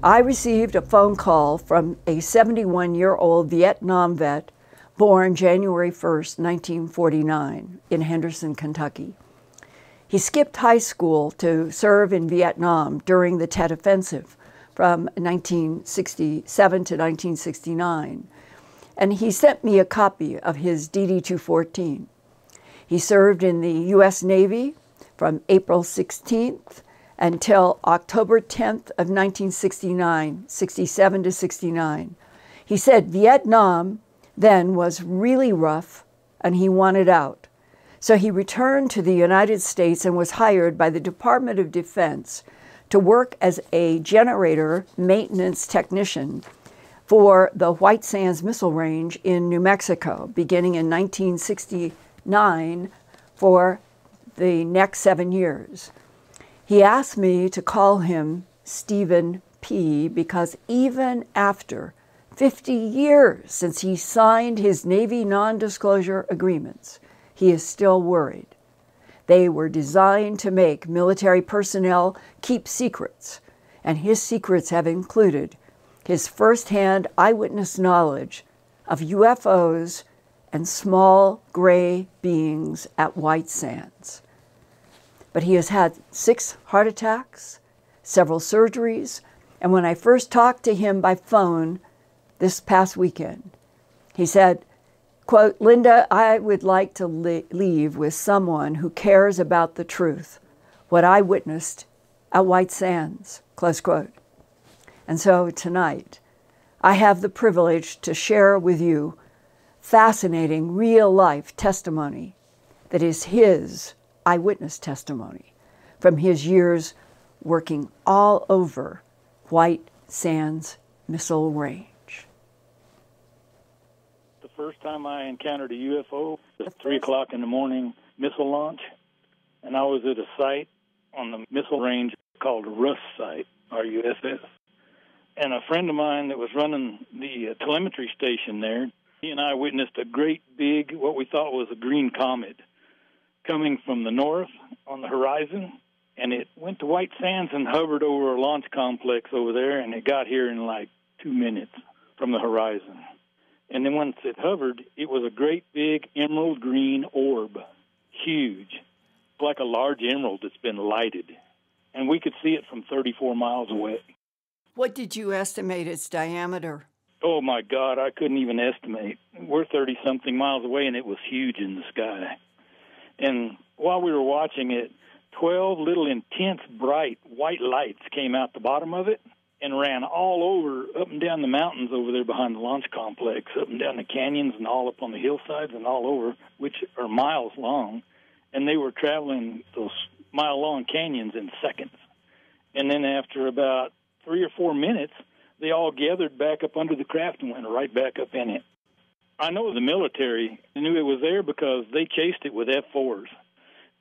I received a phone call from a 71-year-old Vietnam vet born January 1st, 1949, in Henderson, Kentucky. He skipped high school to serve in Vietnam during the Tet Offensive from 1967 to 1969, and he sent me a copy of his DD-214. He served in the U.S. Navy from April 16th until October 10th of 1969, 67 to 69. He said Vietnam then was really rough and he wanted out. So he returned to the United States and was hired by the Department of Defense to work as a generator maintenance technician for the White Sands Missile Range in New Mexico, beginning in 1969 for the next 7 years. He asked me to call him Stephen P. because even after 50 years since he signed his Navy non-disclosure agreements, he is still worried. They were designed to make military personnel keep secrets, and his secrets have included his firsthand eyewitness knowledge of UFOs and small gray beings at White Sands. But he has had 6 heart attacks, several surgeries, and when I first talked to him by phone this past weekend, he said, quote, "Linda, I would like to leave with someone who cares about the truth, what I witnessed at White Sands," close quote. And so tonight, I have the privilege to share with you fascinating real-life testimony that is his eyewitness testimony from his years working all over White Sands Missile Range. The first time I encountered a UFO was 3 o'clock in the morning missile launch, and I was at a site on the missile range called Russ Site, RUSS. And a friend of mine that was running the telemetry station there, he and I witnessed a great big, what we thought was a green comet coming from the north on the horizon, and it went to White Sands and hovered over a launch complex over there, and it got here in like 2 minutes from the horizon. And then once it hovered, it was a great big emerald green orb, huge, like a large emerald that's been lighted. And we could see it from 34 miles away. What did you estimate its diameter? Oh, my God, I couldn't even estimate. We're 30-something miles away, and it was huge in the sky. And while we were watching it, 12 little intense, bright, white lights came out the bottom of it and ran all over, up and down the mountains over there behind the launch complex, up and down the canyons and all up on the hillsides and all over, which are miles long. And they were traveling those mile-long canyons in seconds. And then after about 3 or 4 minutes, they all gathered back up under the craft and went right back up in it. I know the military knew it was there because they chased it with F-4s,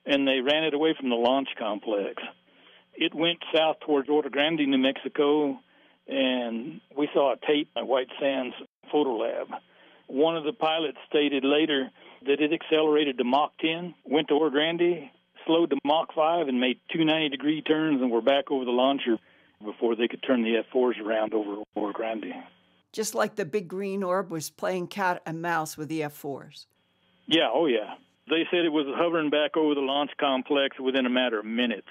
and they ran it away from the launch complex. It went south towards Oro Grande, New Mexico, and we saw a tape at White Sands Photo Lab. One of the pilots stated later that it accelerated to Mach 10, went to Oro Grande, slowed to Mach 5, and made 2 90-degree turns, and were back over the launcher before they could turn the F-4s around over Oro Grande. Just like the big green orb was playing cat and mouse with the F-4s. Yeah, oh yeah. They said it was hovering back over the launch complex within a matter of minutes.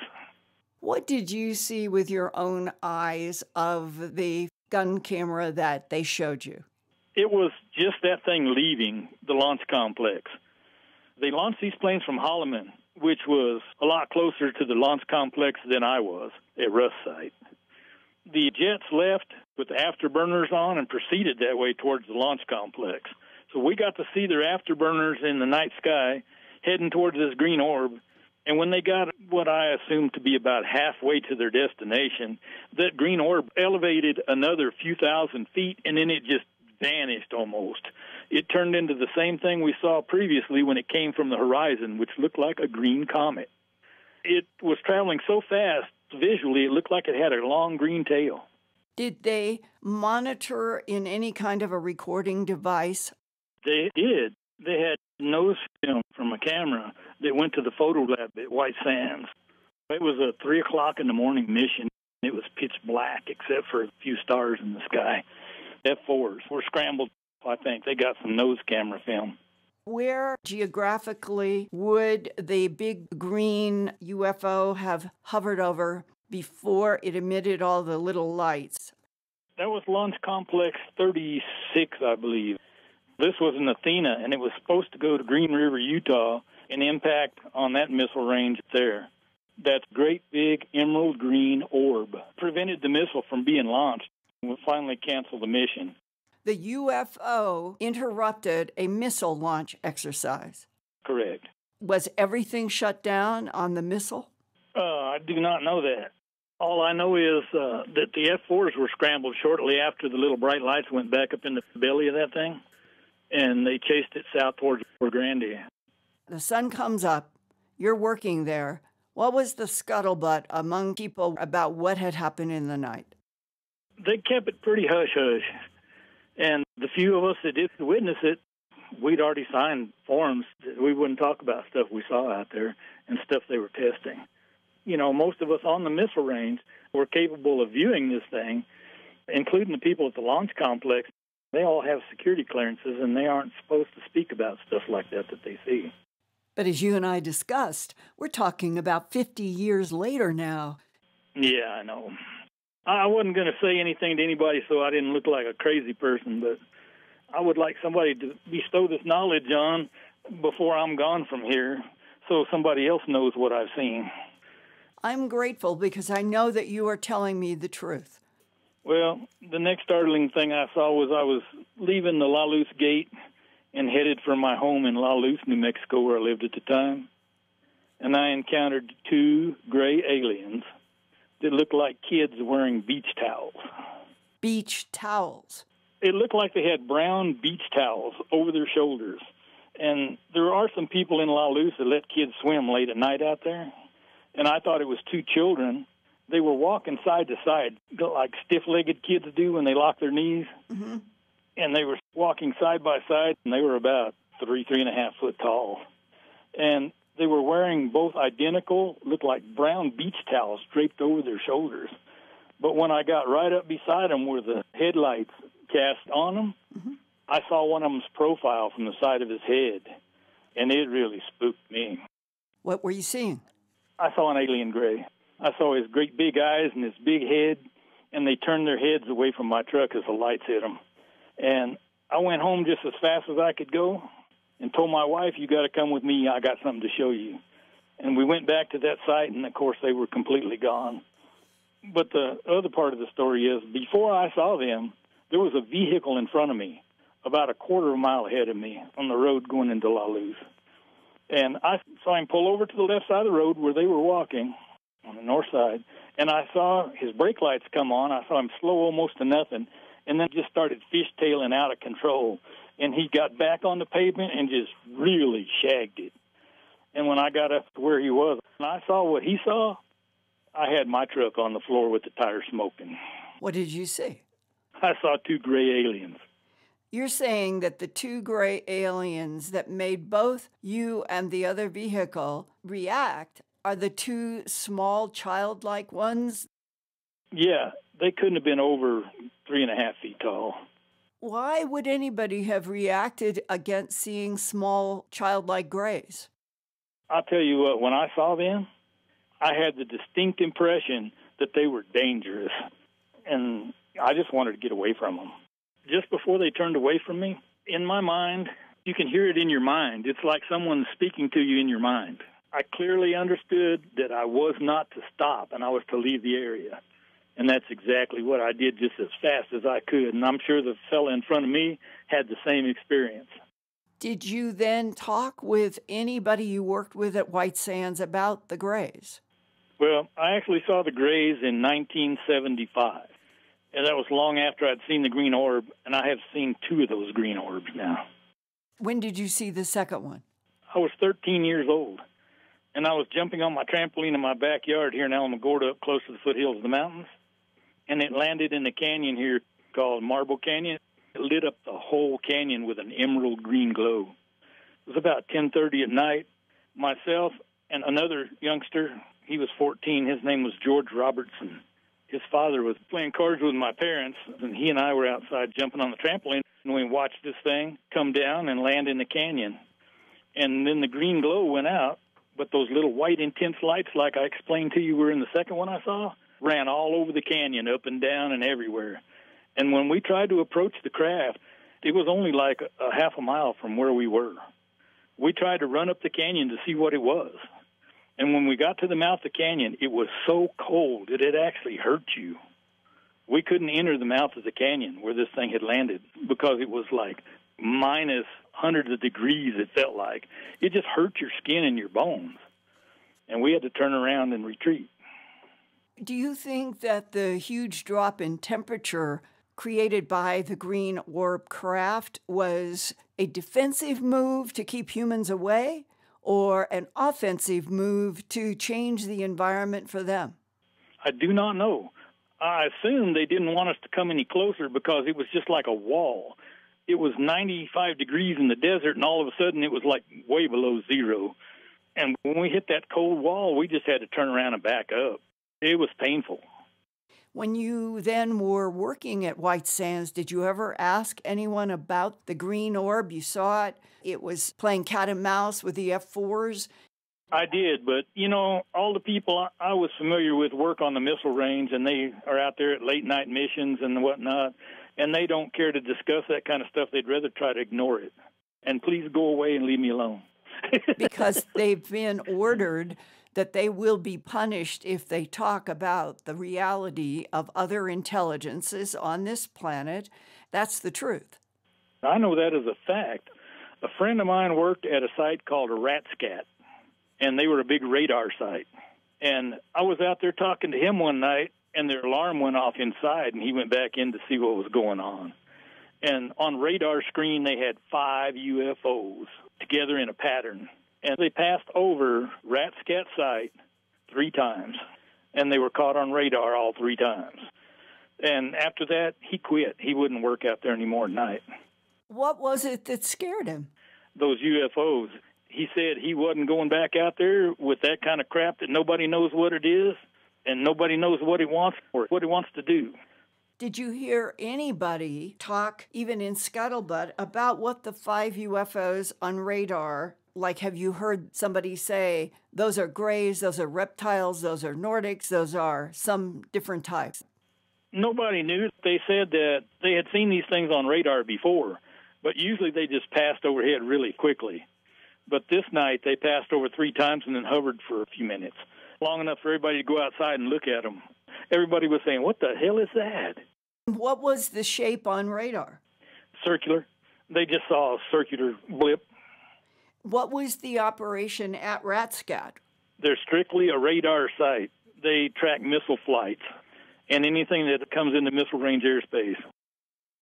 What did you see with your own eyes of the gun camera that they showed you? It was just that thing leaving the launch complex. They launched these planes from Holloman, which was a lot closer to the launch complex than I was at Russ Site. The jets left with the afterburners on and proceeded that way towards the launch complex. So we got to see their afterburners in the night sky heading towards this green orb. And when they got what I assumed to be about halfway to their destination, that green orb elevated another few thousand feet, and then it just vanished almost. It turned into the same thing we saw previously when it came from the horizon, which looked like a green comet. It was traveling so fast, visually, it looked like it had a long green tail. Did they monitor in any kind of a recording device? They did. They had nose film from a camera that went to the photo lab at White Sands. It was a 3 o'clock in the morning mission. It was pitch black except for a few stars in the sky. F-4s were scrambled, I think. They got some nose camera film. Where geographically would the big green UFO have hovered over before it emitted all the little lights? That was Launch Complex 36, I believe. This was in Athena, and it was supposed to go to Green River, Utah, and impact on that missile range there. That great big emerald green orb prevented the missile from being launched. We finally canceled the mission. The UFO interrupted a missile launch exercise. Correct. Was everything shut down on the missile? I do not know that. All I know is that the F-4s were scrambled shortly after the little bright lights went back up in the belly of that thing, and they chased it south towards Rio Grande. The sun comes up. You're working there. What was the scuttlebutt among people about what had happened in the night? They kept it pretty hush-hush. And the few of us that did witness it, we'd already signed forms that we wouldn't talk about stuff we saw out there and stuff they were testing. You know, most of us on the missile range were capable of viewing this thing, including the people at the launch complex. They all have security clearances, and they aren't supposed to speak about stuff like that they see. But as you and I discussed, we're talking about 50 years later now. Yeah, I know. I wasn't going to say anything to anybody so I didn't look like a crazy person, but I would like somebody to bestow this knowledge on before I'm gone from here so somebody else knows what I've seen. I'm grateful because I know that you are telling me the truth. Well, the next startling thing I saw was I was leaving the La Luz gate and headed for my home in La Luz, New Mexico, where I lived at the time. And I encountered two gray aliens that looked like kids wearing beach towels. Beach towels? It looked like they had brown beach towels over their shoulders. And there are some people in La Luz that let kids swim late at night out there. And I thought it was two children. They were walking side to side, like stiff-legged kids do when they lock their knees. Mm-hmm. And they were walking side by side, and they were about 3.5 foot tall. And they were wearing both identical, looked like brown beach towels draped over their shoulders. But when I got right up beside them where the headlights cast on them, mm-hmm. I saw one of them's profile from the side of his head, and it really spooked me. What were you seeing? I saw an alien gray. I saw his great big eyes and his big head, and they turned their heads away from my truck as the lights hit them. And I went home just as fast as I could go and told my wife, "You got to come with me. I got something to show you." And we went back to that site, and, of course, they were completely gone. But the other part of the story is, before I saw them, there was a vehicle in front of me about a quarter of a mile ahead of me on the road going into La Luz. And I saw him pull over to the left side of the road where they were walking on the north side, and I saw his brake lights come on. I saw him slow almost to nothing, and then just started fishtailing out of control. And he got back on the pavement and just really shagged it. And when I got up to where he was, and I saw what he saw, I had my truck on the floor with the tires smoking. What did you see? I saw two gray aliens. You're saying that the two gray aliens that made both you and the other vehicle react are the two small childlike ones? Yeah, they couldn't have been over 3.5 feet tall. Why would anybody have reacted against seeing small childlike grays? I'll tell you what, when I saw them, I had the distinct impression that they were dangerous, and I just wanted to get away from them. Just before they turned away from me, in my mind, you can hear it in your mind. It's like someone speaking to you in your mind. I clearly understood that I was not to stop and I was to leave the area. And that's exactly what I did, just as fast as I could. And I'm sure the fella in front of me had the same experience. Did you then talk with anybody you worked with at White Sands about the grays? Well, I actually saw the grays in 1975. And that was long after I'd seen the green orb, and I have seen two of those green orbs now. When did you see the second one? I was 13 years old, and I was jumping on my trampoline in my backyard here in Alamogordo up close to the foothills of the mountains, and it landed in a canyon here called Marble Canyon. It lit up the whole canyon with an emerald green glow. It was about 10:30 at night. Myself and another youngster, he was 14, his name was George Robertson. His father was playing cards with my parents, and he and I were outside jumping on the trampoline, and we watched this thing come down and land in the canyon. And then the green glow went out, but those little white intense lights, like I explained to you were in the second one I saw, ran all over the canyon, up and down and everywhere. And when we tried to approach the craft, it was only like a half a mile from where we were. We tried to run up the canyon to see what it was. And when we got to the mouth of the canyon, it was so cold that it actually hurt you. We couldn't enter the mouth of the canyon where this thing had landed because it was like minus hundreds of degrees, it felt like. It just hurt your skin and your bones. And we had to turn around and retreat. Do you think that the huge drop in temperature created by the green orb craft was a defensive move to keep humans away or an offensive move to change the environment for them? I do not know. I assume they didn't want us to come any closer because it was just like a wall. It was 95 degrees in the desert, and all of a sudden it was like way below zero. And when we hit that cold wall, we just had to turn around and back up. It was painful. When you then were working at White Sands, did you ever ask anyone about the green orb? You saw it. It was playing cat and mouse with the F-4s. I did, but, all the people I was familiar with work on the missile range, and they are out there at late-night missions and whatnot, and they don't care to discuss that kind of stuff. They'd rather try to ignore it. And please go away and leave me alone. Because they've been ordered that they will be punished if they talk about the reality of other intelligences on this planet. That's the truth. I know that as a fact. A friend of mine worked at a site called a rat scat, and they were a big radar site. And I was out there talking to him one night, and their alarm went off inside, and he went back in to see what was going on. And on radar screen, they had 5 UFOs together in a pattern. And they passed over Rat Scat site 3 times, and they were caught on radar all 3 times. And after that, he quit. He wouldn't work out there anymore at night. What was it that scared him? Those UFOs. He said he wasn't going back out there with that kind of crap that nobody knows what it is, and nobody knows what he wants or what he wants to do. Did you hear anybody talk, even in scuttlebutt, about what the 5 UFOs on radar, like have you heard somebody say, those are grays, those are reptiles, those are Nordics, those are some different types? Nobody knew. They said that they had seen these things on radar before, but usually they just passed overhead really quickly. But this night they passed over 3 times and then hovered for a few minutes, long enough for everybody to go outside and look at them. Everybody was saying, what the hell is that? What was the shape on radar? Circular. They just saw a circular blip. What was the operation at Ratscat? They're strictly a radar site. They track missile flights and anything that comes into missile range airspace.